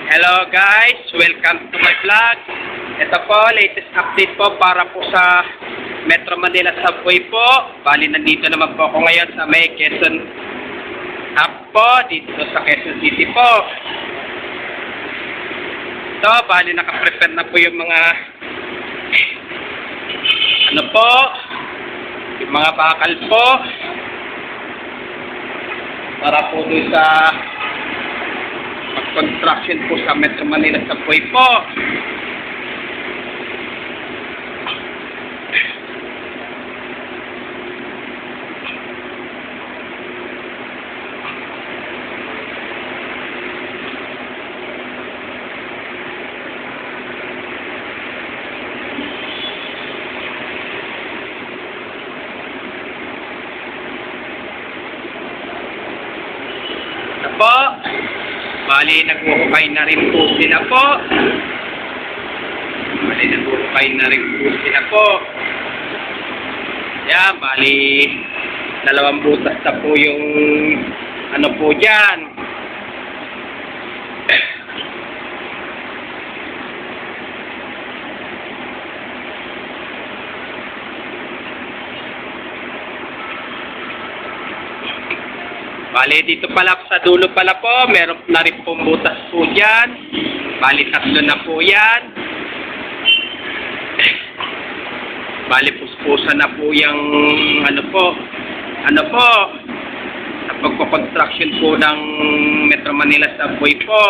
Hello guys, welcome to my vlog. Ito po, latest update po para po sa Metro Manila Subway po. Bali, nandito naman po ako ngayon sa may Quezon Hub po, dito sa Quezon City po. Ito, bali nakaprepare na po yung mga yung mga bakal po para po doon sa construction po sa Metro Manila Subway po. Po, bali naghuhukay na rin po sila po. Yan, bali dalawang butas na po yung po dyan. Bali, dito pala sa dulo pala po, meron na rin pong butas po dyan. Bali, tatlo na po yan. Bali, puspusan na po yung sa pagpakonstruction po ng Metro Manila Subway po.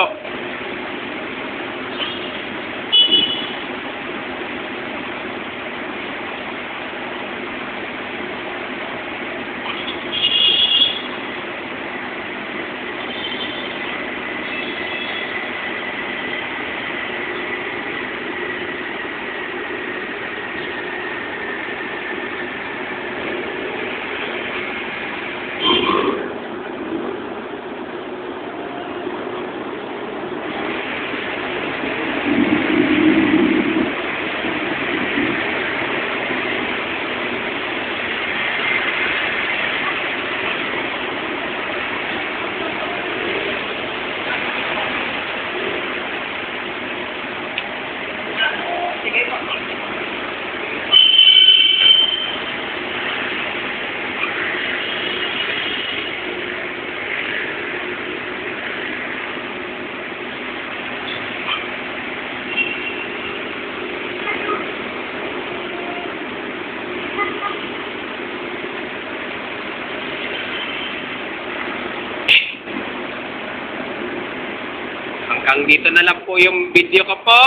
Hanggang dito na lang po yung video ko po.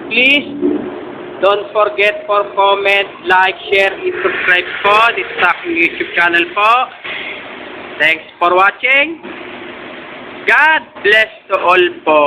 Please, don't forget for comment, like, share, and subscribe po. This is aking YouTube channel po. Thanks for watching. God bless to all po.